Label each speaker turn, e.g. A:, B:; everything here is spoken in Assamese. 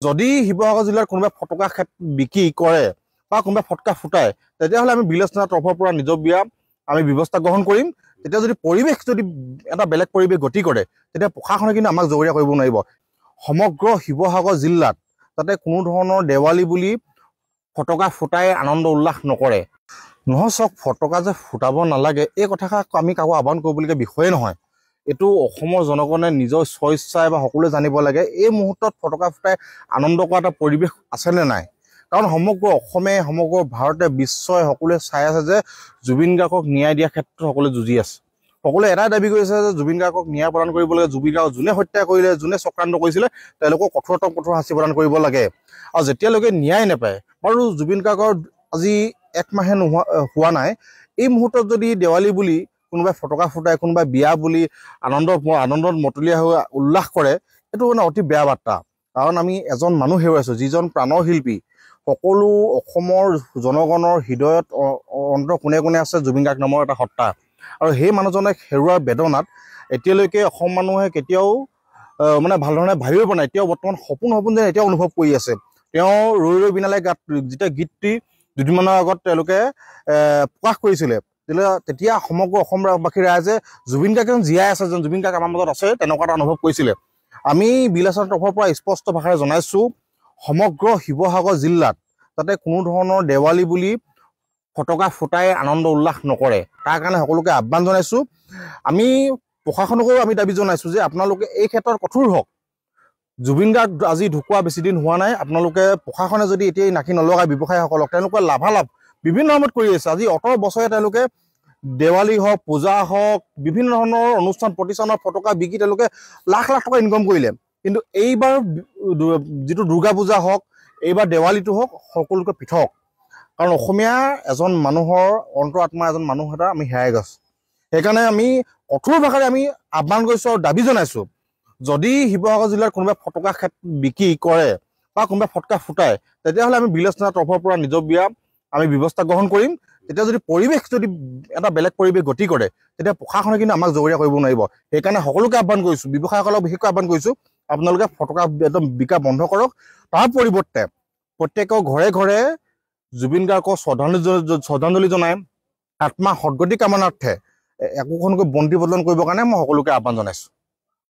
A: যদি শিৱসাগৰ জিলাৰ কোনোবাই ফটকা বিক্ৰী কৰে বা কোনোবাই ফটকা ফুটায় তেতিয়াহ'লে আমি বিলেজ থানাৰ তৰফৰ পৰা নিজাববীয়া আমি ব্যৱস্থা গ্ৰহণ কৰিম। তেতিয়া যদি পৰিৱেশ যদি এটা বেলেগ পৰিৱেশ গতি কৰে তেতিয়া প্ৰশাসনে কিন্তু আমাক জগৰীয়া কৰিব নোৱাৰিব। সমগ্ৰ শিৱসাগৰ জিলাত যাতে কোনো ধৰণৰ দেৱালী বুলি ফটকা ফুটাই আনন্দ উল্লাস নকৰে। নহয় চাওক, ফটকা যে ফুটাব নালাগে এই কথাষাৰ আমি কাকো আহ্বান কৰিবলগীয়া বিষয়ে নহয়। এইটো অসমৰ জনগণে নিজৰ স্বইচ্ছাই বা সকলোৱে জানিব লাগে এই মুহূৰ্তত ফটকা ফুটাই আনন্দ কৰা এটা পৰিৱেশ আছেনে নাই। কাৰণ সমগ্ৰ অসমে সমগ্ৰ ভাৰতে বিশ্বই সকলোৱে চাই আছে যে জুবিন গাৰ্গক ন্যায় দিয়াৰ ক্ষেত্ৰত সকলোৱে যুঁজি আছে। সকলোৱে এটাই দাবী কৰিছে যে জুবিন গাৰ্গক ন্যায় প্ৰদান কৰিব লাগে। জুবিন গাৰ্গক যোনে হত্যা কৰিলে, যোনে চক্ৰান্ত কৰিছিলে তেওঁলোকক কঠোৰতম কঠোৰ শাস্তি প্ৰদান কৰিব লাগে। আৰু যেতিয়ালৈকে ন্যায় নাপায়, বাৰু জুবিন গাৰ্গৰ আজি 1 মাহে হোৱা নাই, এই মুহূৰ্তত যদি দেৱালী বুলি কোনোবাই ফটকা ফুটাই, কোনোবাই বিয়া বুলি আনন্দত মতলীয়া হৈ উল্লাস কৰে, এইটো মানে অতি বেয়া বাৰ্তা। কাৰণ আমি এজন মানুহ হেৰুৱাইছোঁ যিজন প্ৰাণৰ শিল্পী। সকলো অসমৰ জনগণৰ হৃদয়ত অন্ত কোণে কোণে আছে জুবিন গাৰ্গ নামৰ এটা সত্তা। আৰু সেই মানুহজনে হেৰুৱাৰ বেদনাত এতিয়ালৈকে অসম মানুহে কেতিয়াও মানে ভাল ধৰণে ভাবিব পৰা নাই। এতিয়াও বৰ্তমান সপোন যেন এতিয়াও অনুভৱ কৰি আছে। তেওঁ ৰৈ ৰৈ বিনালে গাত যেতিয়া গীতটি দুদিনমানৰ আগত তেওঁলোকে প্ৰকাশ কৰিছিলে, তেতিয়া সমগ্ৰ অসমবাসী ৰাইজে জুবিন গাৰ্গ যেন জীয়াই আছে, যেন জুবিন গাৰ্গ আমাৰ মাজত আছে, তেনেকুৱা এটা অনুভৱ কৰিছিলে। আমি বিলেজৰ তৰফৰ পৰা স্পষ্ট ভাষাৰে জনাইছোঁ সমগ্ৰ শিৱসাগৰ জিলাত যাতে কোনো ধৰণৰ দেৱালী বুলি ফটকা ফুটাই আনন্দ উল্লাস নকৰে, তাৰ কাৰণে সকলোকে আহ্বান জনাইছোঁ। আমি প্ৰশাসনকো আমি দাবী জনাইছোঁ যে আপোনালোকে এই ক্ষেত্ৰত কঠোৰ হওক। জুবিন গাৰ্গ আজি ঢুকুৱা বেছিদিন হোৱা নাই। আপোনালোকে প্ৰশাসনে যদি এতিয়াই নাকি নলগায় ব্যৱসায়ীসকলক, তেওঁলোকে লাভালাভ বিভিন্ন সময়ত কৰি আছে। আজি 18 বছৰে তেওঁলোকে দেৱালী হওক, পূজা হওক, বিভিন্ন ধৰণৰ অনুষ্ঠান প্ৰতিষ্ঠানৰ ফটকা বিকি তেওঁলোকে লাখ লাখ টকা ইনকাম কৰিলে। কিন্তু এইবাৰ যিটো দুৰ্গা পূজা হওক, এইবাৰ দেৱালীটো হওক, সকলোকে পৃথক। কাৰণ অসমীয়া এজন মানুহৰ অন্তৰাত্মা, এজন মানুহ এটা আমি হেৰাই গৈছোঁ। সেইকাৰণে আমি কঠোৰ ভাষাৰে আমি আহ্বান কৰিছোঁ আৰু দাবী জনাইছোঁ, যদি শিৱসাগৰ জিলাৰ কোনোবাই ফটকা বিক্ৰী কৰে বা কোনোবাই ফটকা ফুটায় তেতিয়াহ'লে আমি বিলেজ থানাৰ তৰফৰ পৰা নিজাববীয়া আমি ব্যৱস্থা গ্ৰহণ কৰিম। তেতিয়া যদি পৰিৱেশ যদি এটা বেলেগ পৰিৱেশ গতি কৰে তেতিয়া প্ৰশাসনে কিন্তু আমাক জগৰীয়া কৰিব নোৱাৰিব। সেইকাৰণে সকলোকে আহ্বান কৰিছোঁ, ব্যৱসায়ীসকলক বিশেষকৈ আহ্বান কৰিছোঁ, আপোনালোকে ফটকা একদম বিকা বন্ধ কৰক। তাৰ পৰিৱৰ্তে প্ৰত্যেকৰ ঘৰে ঘৰে জুবিন গাৰ্গক শ্ৰদ্ধাঞ্জলি জনাই আত্মা সদগতি কামনাৰ্থে একোখনকৈ বন্তি প্ৰদান কৰিবৰ কাৰণে মই সকলোকে আহ্বান জনাইছোঁ।